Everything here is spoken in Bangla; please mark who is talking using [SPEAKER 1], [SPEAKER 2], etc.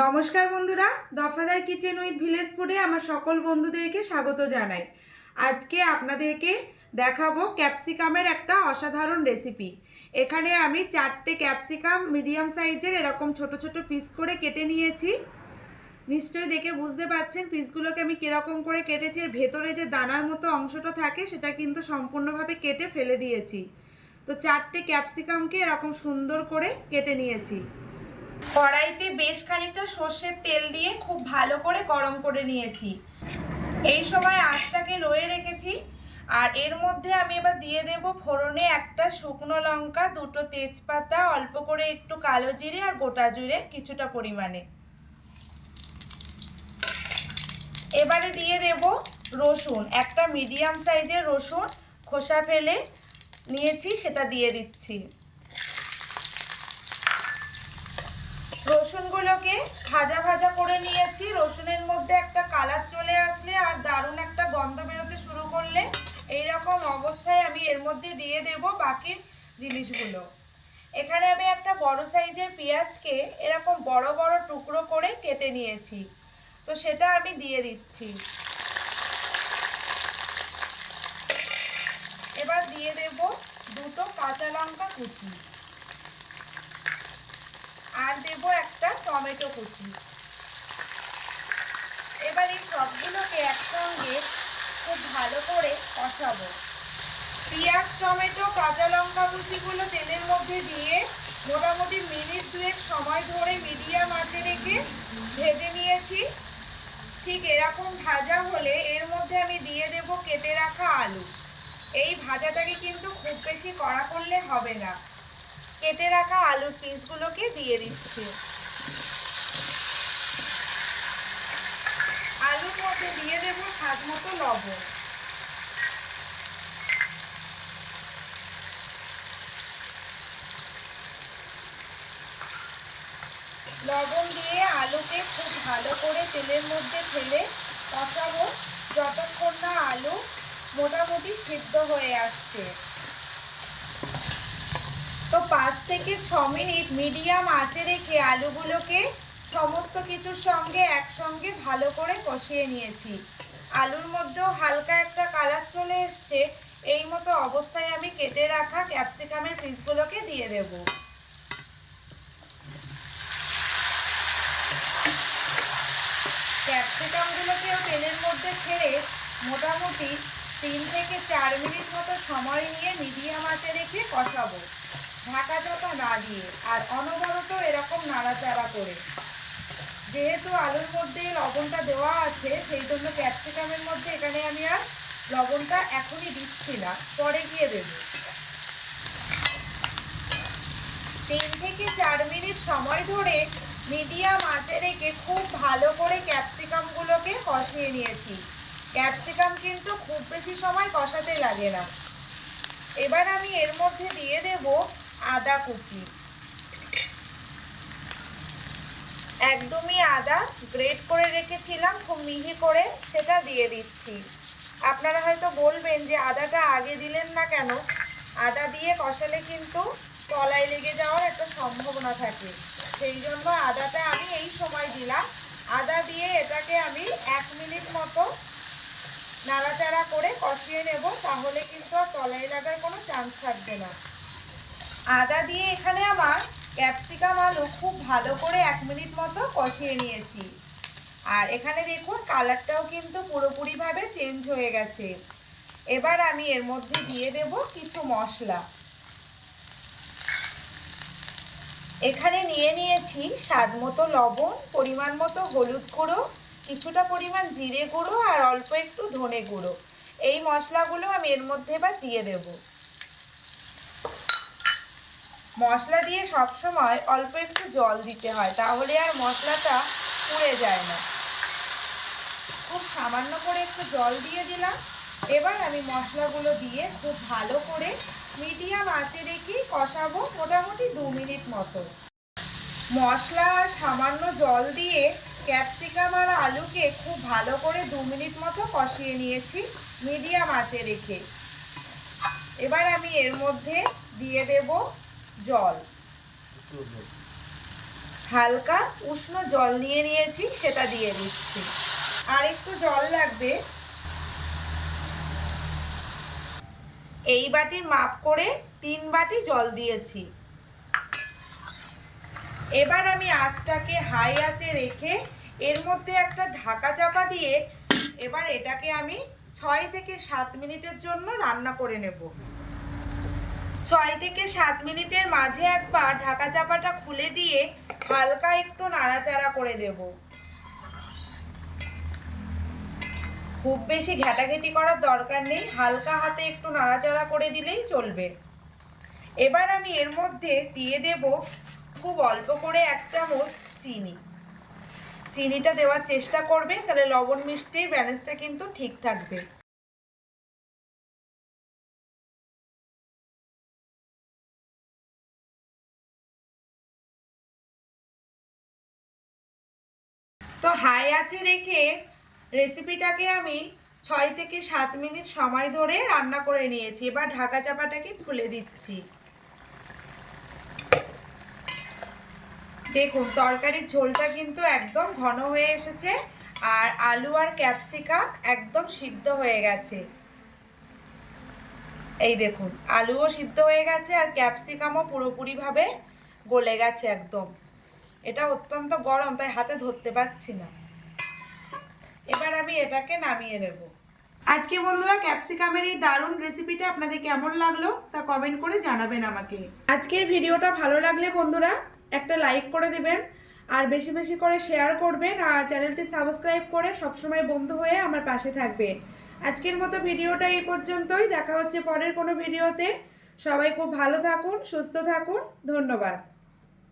[SPEAKER 1] নমস্কার বন্ধুরা, দফাদার কিচেন উইথ ভিলেজ ফুডে আমার সকল বন্ধুদেরকে স্বাগত জানাই। আজকে আপনাদেরকে দেখাবো ক্যাপসিকামের একটা অসাধারণ রেসিপি। এখানে আমি 4টে ক্যাপসিকাম মিডিয়াম সাইজের এরকম ছোট ছোট পিস করে কেটে নিয়েছি। নিশ্চয়ই দেখে বুঝতে পারছেন পিসগুলোকে আমি কীরকম করে কেটেছি। এর ভেতরে যে দানার মতো অংশটা থাকে সেটা কিন্তু সম্পূর্ণভাবে কেটে ফেলে দিয়েছি। তো 4টে ক্যাপসিকামকে এরকম সুন্দর করে কেটে নিয়েছি। কড়াইতে বেশ খানিকটা সর্ষের তেল দিয়ে খুব ভালো করে গরম করে নিয়েছি। এই সময় আঁচটাকে লয়ে রেখেছি। আর এর মধ্যে আমি এবার দিয়ে দেব ফোড়নে একটা শুকনো লঙ্কা, 2টো তেজপাতা, অল্প করে একটু কালো জিরে আর গোটা জিরে কিছুটা পরিমাণে। এবারে দিয়ে দেব রসুন, একটা মিডিয়াম সাইজের রসুন খোসা ফেলে নিয়েছি, সেটা দিয়ে দিচ্ছি। রসুনগুলোকে ভাজা ভাজা করে নিয়েছি। রসুনের মধ্যে একটা কালার চলে আসলে আর দারুণ একটা গন্ধ বেরোতে শুরু করলে এইরকম অবস্থায় আমি এর মধ্যে দিয়ে দেব বাকি জিনিসগুলো। এখানে আমি একটা বড় সাইজের পেঁয়াজকে এরকম বড় বড় টুকরো করে কেটে নিয়েছি, তো সেটা আমি দিয়ে দিচ্ছি। এবার দিয়ে দেব 2টো কাঁচা লঙ্কা কুচি আর দেব একটা টমেটো কুচি। এবার এই সবগুলোকে একসঙ্গে খুব ভালো করে কষাবো। পেঁয়াজ, টমেটো, কাঁচা লঙ্কা কুচিগুলো তেলের মধ্যে দিয়ে মোটামুটি মিনিট 2 সময় ধরে মিডিয়াম আঁচে রেখে ভেজে নিয়েছি। ঠিক এরকম ভাজা হলে এর মধ্যে আমি দিয়ে দেব কেটে রাখা আলু। এই ভাজাটাকে কিন্তু খুব বেশি কড়া করলে হবে না। কেটে রাখা আলুর পিসগুলোকে দিয়ে দিচ্ছি। আলুর মধ্যে দিয়ে দেব স্বাদ মতো লবণ। লবণ দিয়ে আলুকে খুব ভালো করে তেলের মধ্যে ফেলে কষাবো যতক্ষণ না আলু মোটামুটি সিদ্ধ হয়ে আসছে। তো 5 থেকে 6 মিনিট মিডিয়াম আঁচে রেখে আলুগুলোকে সমস্ত কিছুর সঙ্গে একসঙ্গে ভালো করে কষিয়ে নিয়েছি। আলুর মধ্যেও হালকা একটা কালার চলে এসছে। এই মতো অবস্থায় আমি কেটে রাখা ক্যাপসিকামের পিসগুলোকে দিয়ে দেব। ক্যাপসিকামগুলোকেও তেলের মধ্যে ছেড়ে মোটামুটি 3 থেকে 4 মিনিট মতো সময় নিয়ে মিডিয়াম আঁচে রেখে কষাবো, ঢাকা চাপা না দিয়ে আর অনবরত এরকম নাড়াচাড়া করে। যেহেতু আলুর মধ্যে লবণটা দেওয়া আছে সেই জন্য ক্যাপসিকামের মধ্যে এখানে আমি আর লবণটা এখনই দিচ্ছি না, পরে গিয়ে দেব। 3 থেকে 4 মিনিট সময় ধরে মিডিয়াম আঁচে রেখে খুব ভালো করে ক্যাপসিকামগুলোকে কষিয়ে নিয়েছি। ক্যাপসিকাম কিন্তু খুব বেশি সময় কষাতে লাগে না। এবার আমি এর মধ্যে দিয়ে দেব আদা কুচি। একদমই আদা গ্রেট করে রেখেছিলাম খুব মিহি করে, সেটা দিয়ে দিচ্ছি। আপনারা হয়তো বলবেন যে আদাটা আগে দিলেন না কেন? আদা দিয়ে কষালে কিন্তু তলায় লেগে যাওয়ার একটা সম্ভাবনা থাকে, সেই জন্য আদাটা আমি এই সময় দিলাম। আদা দিয়ে এটাকে আমি 1 মিনিট মতো নাড়াচাড়া করে কষিয়ে নেব, তাহলে কিন্তু আর তলায় লাগার কোনো চান্স থাকবে না। আদা দিয়ে এখানে আমার ক্যাপসিকাম আলু খুব ভালো করে 1 মিনিট মতো কষিয়ে নিয়েছি। আর এখানে দেখুন কালারটাও কিন্তু পুরোপুরিভাবে চেঞ্জ হয়ে গেছে। এবার আমি এর মধ্যে দিয়ে দেব কিছু মশলা। এখানে নিয়ে নিয়েছি স্বাদ মতো লবণ, পরিমাণ মতো হলুদ গুঁড়ো, কিছুটা পরিমাণ জিরে গুঁড়ো আর অল্প একটু ধনে গুঁড়ো। এই মশলাগুলো আমি এর মধ্যে এবার দিয়ে দেব। মশলা দিয়ে সবসময় অল্প একটু জল দিতে হয়, তাহলে আর মশলাটা পুড়ে যায় না। খুব সামান্য করে একটু জল দিয়ে দিলাম। এবার আমি মশলাগুলো দিয়ে খুব ভালো করে মিডিয়াম আঁচে রেখে কষাবো মোটামুটি 2 মিনিট মতো। মশলা আর সামান্য জল দিয়ে ক্যাপসিকাম আর আলুকে খুব ভালো করে 2 মিনিট মতো কষিয়ে নিয়েছি মিডিয়াম আঁচে রেখে। এবার আমি এর মধ্যে দিয়ে দেব জল। হালকা উষ্ণ জল নিয়ে নিয়েছি, সেটা দিয়ে দিচ্ছি। আর একটু জল লাগবে। এই বাটির মাপ করে 3 বাটি জল দিয়েছি। এবার আমি আঁচটাকে হাই আঁচে রেখে এর মধ্যে একটা ঢাকা চাপা দিয়ে এবার এটাকে আমি 6 থেকে 7 মিনিটের জন্য রান্না করে নেব। 6 থেকে 7 মিনিটের মাঝে একবার ঢাকা চাপাটা খুলে দিয়ে হালকা একটু নাড়াচাড়া করে দেব। খুব বেশি ঘেটাঘেটি করার দরকার নেই, হালকা হাতে একটু নাড়াচাড়া করে দিলেই চলবে। এবার আমি এর মধ্যে দিয়ে দেব খুব অল্প করে 1 চামচ চিনি। চিনিটা দেওয়ার চেষ্টা করবে, তাহলে লবণ মিষ্টির ব্যালেন্সটা কিন্তু ঠিক থাকবে। তো হাই আঁচে রেখে রেসিপিটাকে আমি 6 থেকে 7 মিনিট সময় ধরে রান্না করে নিয়েছি। এবার ঢাকা চাপাটাকে খুলে দিচ্ছি। দেখুন তরকারির ঝোলটা কিন্তু একদম ঘন হয়ে এসেছে, আর আলু আর ক্যাপসিকাম একদম সিদ্ধ হয়ে গেছে। এই দেখুন আলুও সিদ্ধ হয়ে গেছে আর ক্যাপসিকামও পুরোপুরিভাবে গলে গেছে একদম। এটা অত্যন্ত গরম, তাই হাতে ধরতে পারছি না। এবার আমি এটাকে নামিয়ে নেব। আজকে বন্ধুরা ক্যাপসিকামের এই দারুণ রেসিপিটা আপনাদের কেমন লাগলো তা কমেন্ট করে জানাবেন আমাকে। আজকের ভিডিওটা ভালো লাগলে বন্ধুরা একটা লাইক করে দিবেন, আর বেশি বেশি করে শেয়ার করবেন, আর চ্যানেলটি সাবস্ক্রাইব করে সবসময় বন্ধু হয়ে আমার পাশে থাকবেন। আজকের মতো ভিডিওটা এই পর্যন্তই। দেখা হচ্ছে পরের কোনো ভিডিওতে। সবাই খুব ভালো থাকুন, সুস্থ থাকুন। ধন্যবাদ।